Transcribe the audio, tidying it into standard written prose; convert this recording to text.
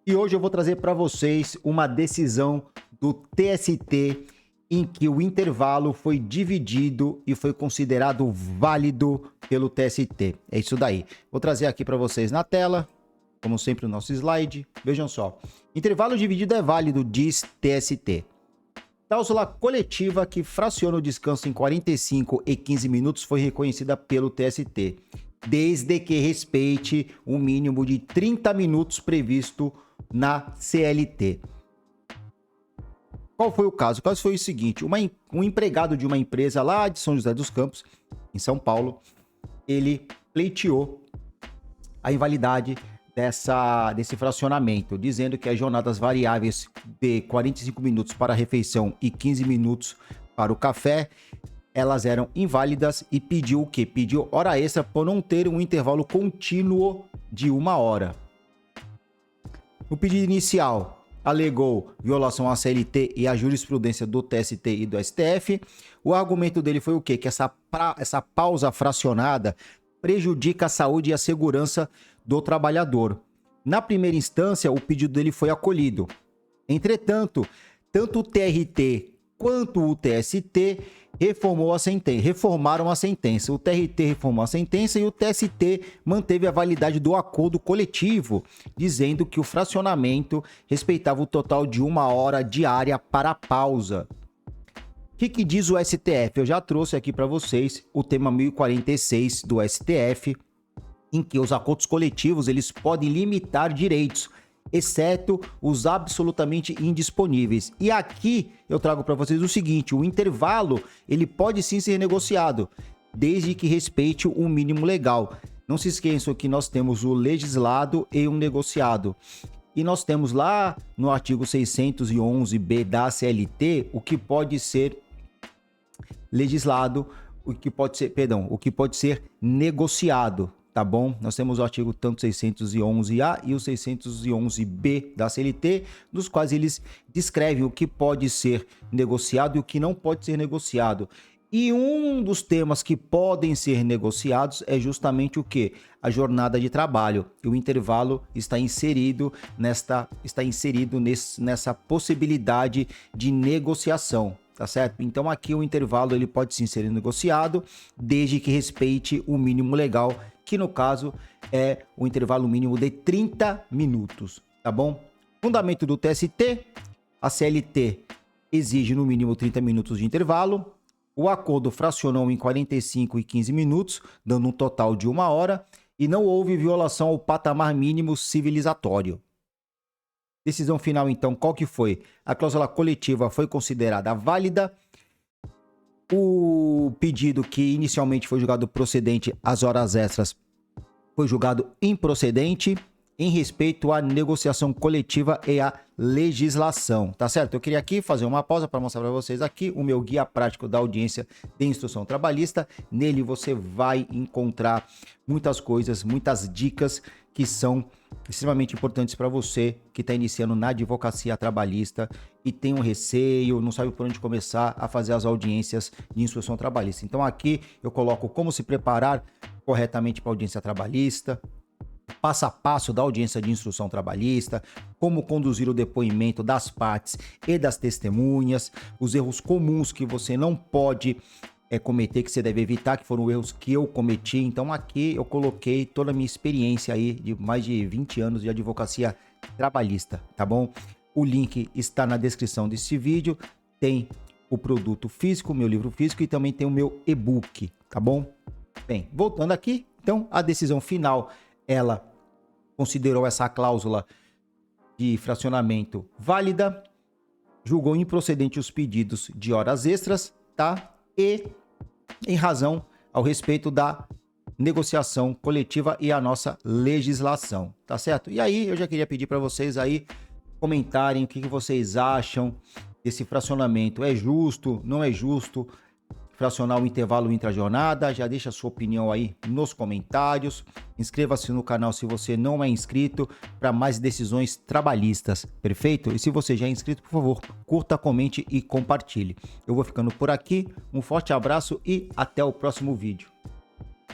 E hoje eu vou trazer para vocês uma decisão do TST em que o intervalo foi dividido e foi considerado válido pelo TST. É isso daí. Vou trazer aqui para vocês na tela, como sempre, o nosso slide. Vejam só. Intervalo dividido é válido, diz TST. Cláusula coletiva que fraciona o descanso em 45 e 15 minutos foi reconhecida pelo TST, desde que respeite o mínimo de 30 minutos previsto na CLT. Qual foi o caso? O caso foi o seguinte, um empregado de uma empresa lá de São José dos Campos, em São Paulo, ele pleiteou a invalidade desse fracionamento, dizendo que as jornadas variáveis de 45 minutos para a refeição e 15 minutos para o café, elas eram inválidas e pediu o quê? Pediu hora extra por não ter um intervalo contínuo de 1 hora. No pedido inicial, alegou violação à CLT e à jurisprudência do TST e do STF. O argumento dele foi o quê? Que essa pausa fracionada prejudica a saúde e a segurança do trabalhador. Na primeira instância, o pedido dele foi acolhido. Entretanto, tanto o TRT quanto o TST reformaram a sentença. O TRT reformou a sentença e o TST manteve a validade do acordo coletivo, dizendo que o fracionamento respeitava o total de 1 hora diária para a pausa. O que diz o STF? Eu já trouxe aqui para vocês o tema 1046 do STF, em que os acordos coletivos eles podem limitar direitos, exceto os absolutamente indisponíveis. E aqui eu trago para vocês o seguinte, o intervalo ele pode sim ser negociado, desde que respeite o mínimo legal. Não se esqueçam que nós temos o legislado e um negociado. E nós temos lá no artigo 611b da CLT o que pode ser legislado, o que pode ser negociado. Tá bom? Nós temos o artigo tanto 611A e o 611B da CLT, dos quais eles descrevem o que pode ser negociado e o que não pode ser negociado. E um dos temas que podem ser negociados é justamente o quê? A jornada de trabalho. E o intervalo está inserido nessa possibilidade de negociação. Tá certo? Então aqui o intervalo ele pode sim ser negociado, desde que respeite o mínimo legal, que no caso é o intervalo mínimo de 30 minutos, tá bom? Fundamento do TST, a CLT exige no mínimo 30 minutos de intervalo, o acordo fracionou em 45 e 15 minutos, dando um total de 1 hora, e não houve violação ao patamar mínimo civilizatório. Decisão final, então, qual que foi? A cláusula coletiva foi considerada válida. O pedido que inicialmente foi julgado procedente às horas extras foi julgado improcedente em respeito à negociação coletiva e à legislação, tá certo? Eu queria aqui fazer uma pausa para mostrar para vocês aqui o meu guia prático da audiência de instrução trabalhista. Nele você vai encontrar muitas coisas, muitas dicas que são extremamente importantes para você que está iniciando na advocacia trabalhista e tem um receio, não sabe por onde começar a fazer as audiências de instrução trabalhista. Então aqui eu coloco como se preparar corretamente para a audiência trabalhista, passo a passo da audiência de instrução trabalhista, como conduzir o depoimento das partes e das testemunhas, os erros comuns que você não pode cometer, que você deve evitar, que foram erros que eu cometi. Então aqui eu coloquei toda a minha experiência aí de mais de 20 anos de advocacia trabalhista, tá bom? O link está na descrição desse vídeo, tem o produto físico, meu livro físico e também tem o meu e-book, tá bom? Bem, voltando aqui, então a decisão final, ela considerou essa cláusula de fracionamento válida, julgou improcedente os pedidos de horas extras, tá? E em razão ao respeito da negociação coletiva e a nossa legislação, tá certo? E aí eu já queria pedir para vocês aí comentarem o que vocês acham desse fracionamento. É justo? Não é justo fracionar o intervalo intra-jornada? Já deixa a sua opinião aí nos comentários. Inscreva-se no canal se você não é inscrito para mais decisões trabalhistas, perfeito? E se você já é inscrito, por favor, curta, comente e compartilhe. Eu vou ficando por aqui, um forte abraço e até o próximo vídeo.